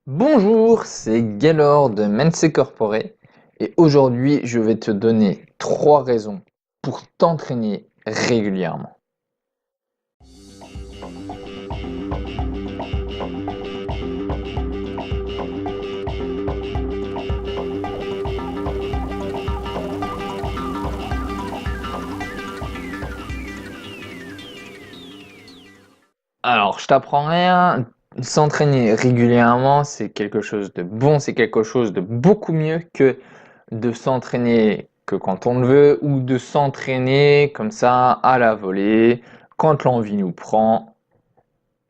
Bonjour, c'est Gaylor de Mense Corpore et aujourd'hui je vais te donner 3 raisons pour t'entraîner régulièrement. Alors, je t'apprends rien, s'entraîner régulièrement, c'est quelque chose de bon, c'est quelque chose de beaucoup mieux que de s'entraîner que quand on le veut ou de s'entraîner comme ça à la volée quand l'envie nous prend.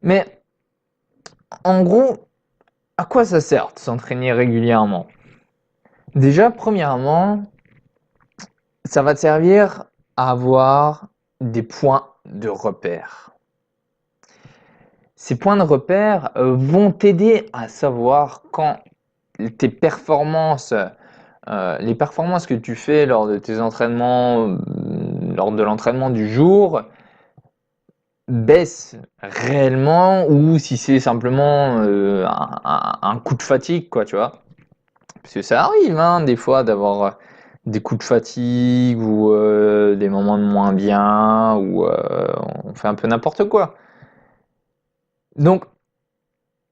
Mais en gros, à quoi ça sert de s'entraîner régulièrement? Déjà, premièrement, ça va te servir à avoir des points de repère. Ces points de repère vont t'aider à savoir quand tes performances, les performances que tu fais lors de tes entraînements, lors de l'entraînement du jour, baissent réellement ou si c'est simplement un coup de fatigue, quoi, tu vois. Parce que ça arrive, hein, des fois, d'avoir des coups de fatigue ou des moments de moins bien ou on fait un peu n'importe quoi. Donc,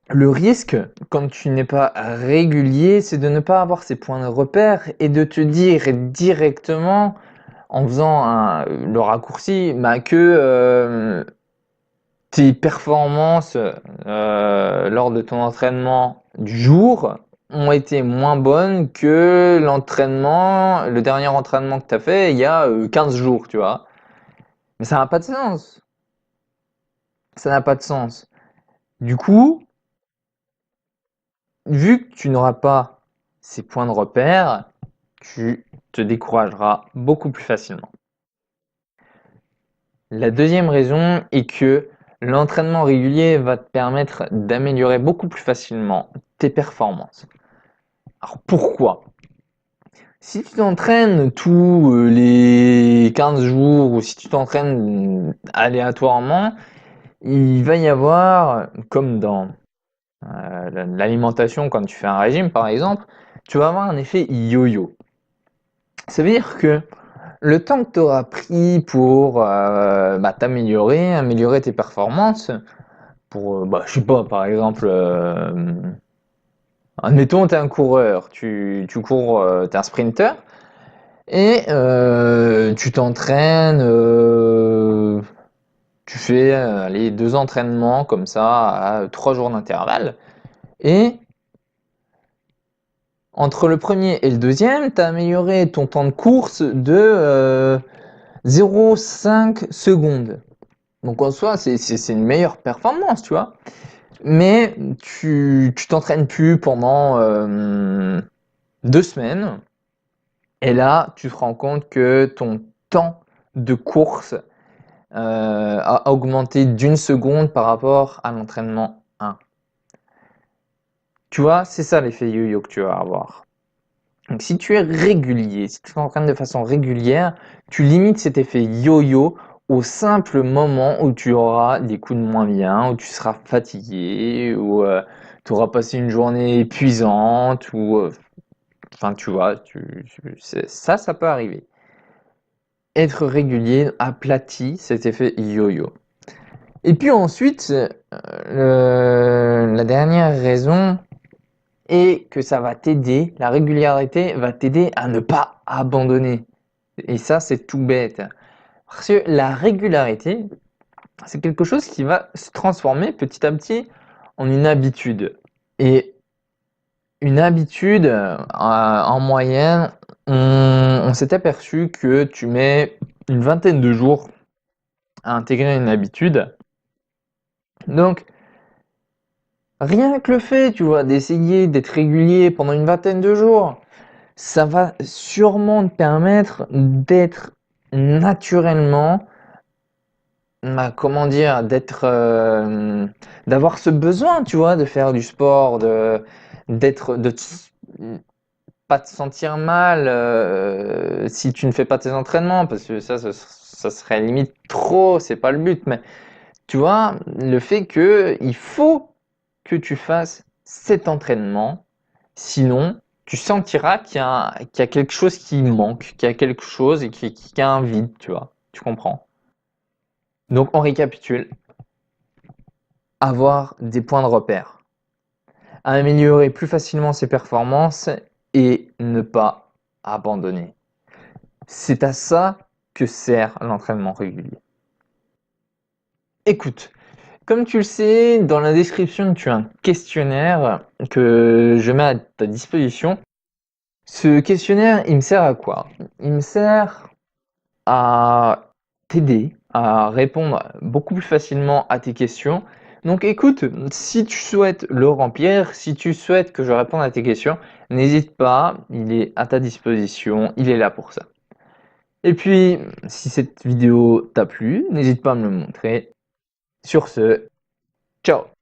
le risque, quand tu n'es pas régulier, c'est de ne pas avoir ces points de repère et de te dire directement, en faisant le raccourci, bah, que tes performances lors de ton entraînement du jour ont été moins bonnes que le dernier entraînement que tu as fait il y a 15 jours, tu vois. Mais ça n'a pas de sens. Ça n'a pas de sens. Du coup, vu que tu n'auras pas ces points de repère, tu te décourageras beaucoup plus facilement. La deuxième raison est que l'entraînement régulier va te permettre d'améliorer beaucoup plus facilement tes performances. Alors pourquoi? Si tu t'entraînes tous les 15 jours ou si tu t'entraînes aléatoirement, il va y avoir, comme dans l'alimentation quand tu fais un régime par exemple, tu vas avoir un effet yo-yo. Ça veut dire que le temps que tu auras pris pour améliorer tes performances, pour, je sais pas, par exemple, admettons, tu es un coureur, tu cours, tu es un sprinter, et tu t'entraînes, tu fais les 2 entraînements comme ça à 3 jours d'intervalle. Et entre le premier et le deuxième, tu as amélioré ton temps de course de 0,5 secondes. Donc en soi, c'est une meilleure performance, tu vois. Mais tu t'entraînes plus pendant 2 semaines. Et là, tu te rends compte que ton temps de course a augmenté d'1 seconde par rapport à l'entraînement 1. Tu vois, c'est ça l'effet yo-yo que tu vas avoir. Donc si tu es régulier, si tu t'entraînes de façon régulière, tu limites cet effet yo-yo au simple moment où tu auras des coups de moins bien, où tu seras fatigué, où tu auras passé une journée épuisante, ou enfin tu vois, ça peut arriver. Être régulier aplatit cet effet yo-yo. Et puis ensuite, la dernière raison est que ça va t'aider, la régularité va t'aider à ne pas abandonner. Et ça, c'est tout bête. Parce que la régularité, c'est quelque chose qui va se transformer petit à petit en une habitude. Et une habitude, en moyenne, on s'est aperçu que tu mets une vingtaine de jours à intégrer une habitude. Donc, rien que le fait, tu vois, d'essayer d'être régulier pendant une vingtaine de jours, ça va sûrement te permettre d'être naturellement, comment dire, d'avoir ce besoin, tu vois, de faire du sport, d'être, de pas te sentir mal si tu ne fais pas tes entraînements, parce que ça serait limite trop, c'est pas le but, mais tu vois, le fait que il faut que tu fasses cet entraînement. Sinon, tu sentiras qu'il y a quelque chose qui manque, qu'il y a quelque chose et qu'il y a un vide, tu vois. Tu comprends? Donc, on récapitule. Avoir des points de repère. Améliorer plus facilement ses performances et ne pas abandonner. C'est à ça que sert l'entraînement régulier. Écoute, comme tu le sais, dans la description, tu as un questionnaire que je mets à ta disposition. Ce questionnaire, il me sert à quoi? Il me sert à t'aider à répondre beaucoup plus facilement à tes questions. Donc écoute, si tu souhaites le remplir, si tu souhaites que je réponde à tes questions, n'hésite pas, il est à ta disposition, il est là pour ça. Et puis, si cette vidéo t'a plu, n'hésite pas à me le montrer. Sur ce, ciao!